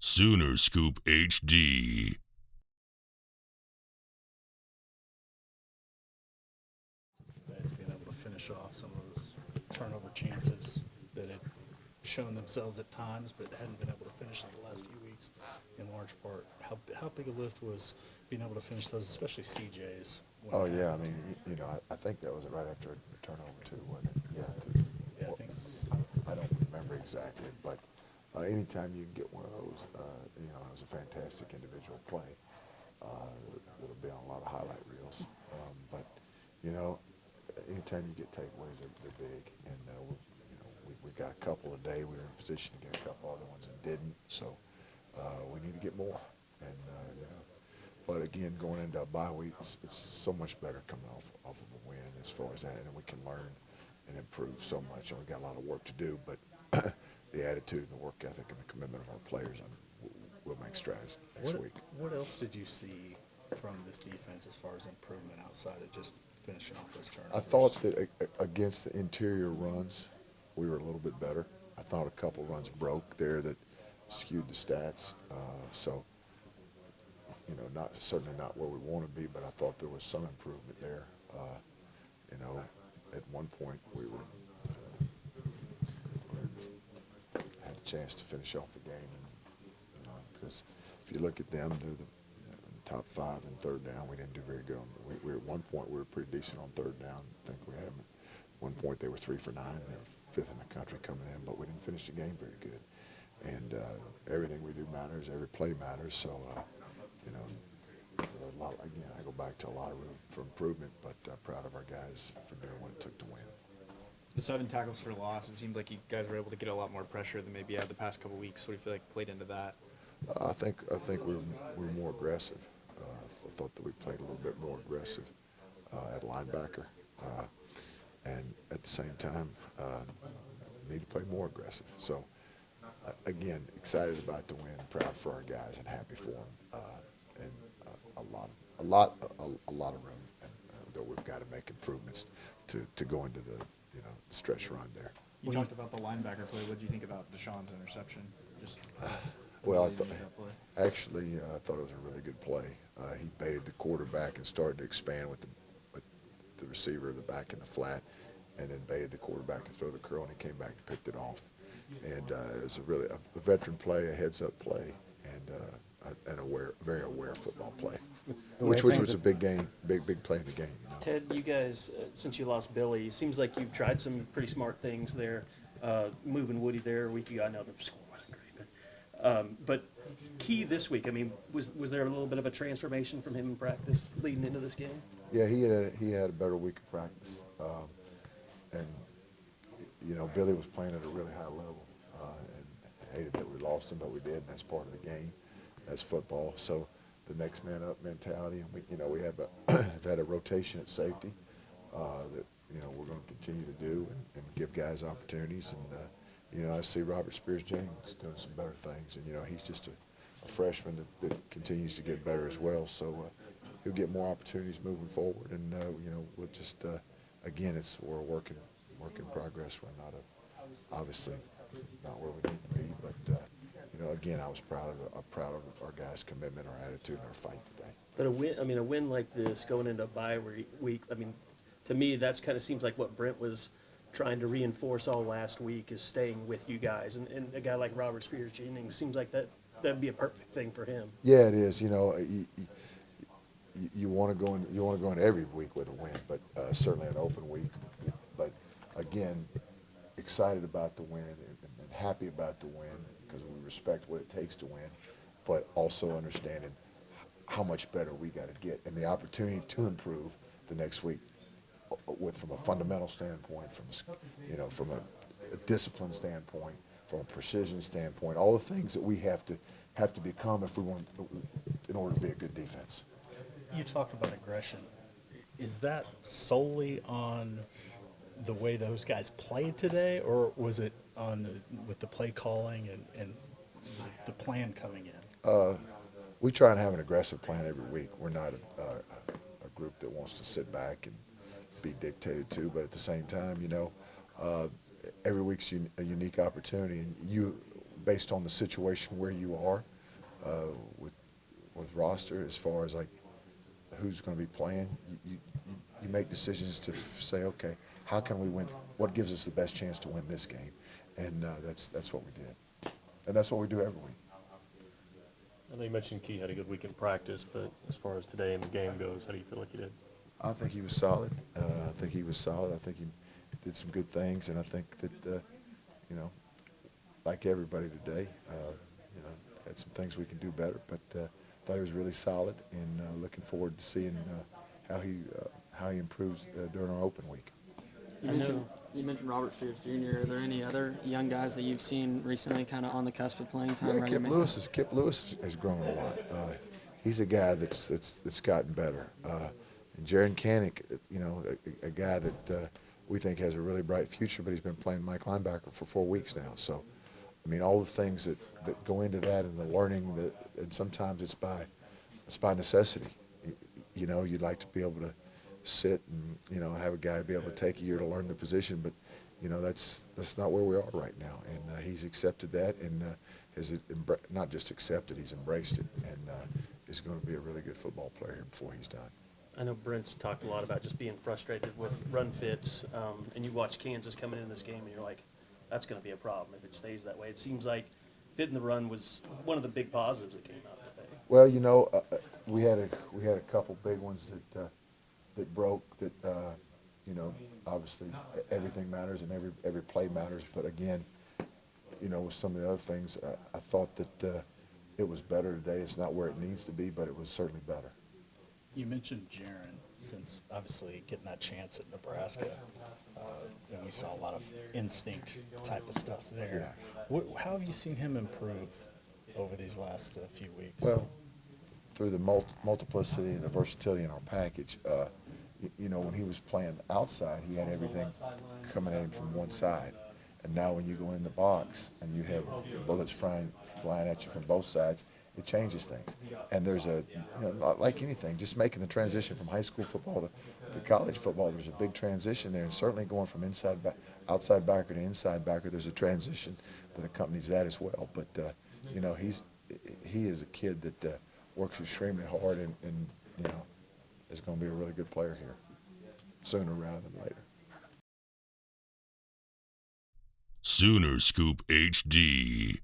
Sooner Scoop HD. Guys being able to finish off some of those turnover chances that had shown themselves at times, but hadn't been able to finish in the last few weeks. In large part, how big a lift was being able to finish those, especially CJ's? Oh yeah, I mean, I think that was right after a turnover too, wasn't it? Yeah. Yeah, I think. I don't remember exactly, but anytime you can get one of those, it was a fantastic individual play. It'll be on a lot of highlight reels. But anytime you get takeaways, they're big, and we got a couple a day. We were in position to get a couple other ones and didn't, so we need to get more. And but again, going into a bye week, it's so much better coming off of a win as far as that, and we can learn and improve so much. And we got a lot of work to do, but the attitude and the work ethic and the commitment of our players, we'll make strides next week. What else did you see from this defense as far as improvement outside of just finishing off those turnovers? I thought that against the interior runs, we were a little bit better. I thought a couple runs broke there that skewed the stats. Certainly not where we want to be, but I thought there was some improvement there. At one point we had a chance to finish off the game, because if you look at them, they're the top 5 in third down. We didn't do very good. We at one point we were pretty decent on third down. I think we had them. At one point they were 3 for 9. They were 5th in the country coming in, but we didn't finish the game very good. And everything we do matters. Every play matters. So there's a lot. Again, I go back to a lot of room for improvement, but proud of our guys for doing what it took to win. The 7 tackles for loss, it seemed like you guys were able to get a lot more pressure than maybe you had the past couple weeks. What do you feel like played into that? I think we were more aggressive. I thought that we played a little bit more aggressive at linebacker, and at the same time, need to play more aggressive. So, again, excited about the win, proud for our guys, and happy for them, and a lot of room, and that we've got to make improvements to go into the stretch run there. You talked about the linebacker play. What did you think about Deshaun's interception? Well, I thought it was a really good play. He baited the quarterback and started to expand with the receiver, the back in the flat, and then baited the quarterback to throw the curl, and he came back and picked it off. And it was a veteran play, a heads-up play, and very aware football play, which was a big game, big play in the game. Ted, you guys, since you lost Billy, it seems like you've tried some pretty smart things there. Moving Woody there a week ago, I know the score wasn't great, but key this week. I mean, was there a little bit of a transformation from him in practice leading into this game? Yeah, he had a better week of practice, and Billy was playing at a really high level, and hated that we lost him, but we did, and that's part of the game. That's football. So the next man up mentality, and we have had a rotation at safety that we're going to continue to do and give guys opportunities. And I see Robert Spears James doing some better things, and he's just a freshman that continues to get better as well. So he'll get more opportunities moving forward, and we'll just again, we're a work in progress. We're not obviously not where we need to be, but again, I was proud of our guys' commitment, our attitude, and our fight today. But a win like this going into a bye week, I mean, to me, that's kind of seems like what Brent was trying to reinforce all last week is staying with you guys. And a guy like Robert Spears Jennings seems like that'd be a perfect thing for him. Yeah, it is. You want to go in every week with a win, but certainly an open week. But again, excited about the win and happy about the win because we respect what it takes to win, but also understanding how much better we got to get and the opportunity to improve the next week, from a fundamental standpoint, from a discipline standpoint, from a precision standpoint, all the things that we have to become in order to be a good defense. You talked about aggression. Is that solely on the way those guys played today, or was it with the play calling and the plan coming in? We try and have an aggressive plan every week. We're not a group that wants to sit back and be dictated to, but at the same time, every week's a unique opportunity, and based on the situation where you are, with roster as far as like who's going to be playing. You make decisions to say, okay, how can we win? What gives us the best chance to win this game? And that's what we did, and that's what we do every week. I know you mentioned Key had a good week in practice, but as far as today and the game goes, how do you feel like he did? I think he was solid. I think he did some good things, and I think that you know, like everybody today, you know, had some things we can do better. But thought he was really solid, and looking forward to seeing how he improves during our open week. You mentioned Robert Spears Jr. Are there any other young guys that you've seen recently kind of on the cusp of playing time? Yeah, Kip Lewis has grown a lot. He's a guy that's gotten better. And Jaron Canick, you know, a guy that we think has a really bright future, but he's been playing Mike linebacker for 4 weeks now. So, I mean, all the things that go into that and the learning, and sometimes it's by necessity. You know, you'd like to be able to sit and, you know, have a guy be able to take a year to learn the position, but, you know, that's not where we are right now. And he's accepted that, and has not just accepted, he's embraced it, and is going to be a really good football player here before he's done. I know Brent's talked a lot about just being frustrated with run fits, and you watch Kansas coming in this game, and you're like, that's going to be a problem if it stays that way. It seems like fitting the run was one of the big positives that came out today. Well, you know, we had a couple big ones that broke. That you know, obviously everything matters and every play matters. But again, you know, with some of the other things, I thought that it was better today. It's not where it needs to be, but it was certainly better. You mentioned Jaron, since obviously getting that chance at Nebraska, and we saw a lot of instinct type of stuff there. How have you seen him improve over these last few weeks? Well, through the multiplicity and the versatility in our package, you know, when he was playing outside, he had everything coming at him from one side. And now when you go in the box and you have bullets flying at you from both sides, it changes things. And there's you know, like anything, just making the transition from high school football to college football, there's a big transition there. And certainly going from outside backer to inside backer, there's a transition that accompanies that as well. But, you know, he is a kid that works extremely hard and, you know, is going to be a really good player here sooner rather than later. Sooner Scoop HD.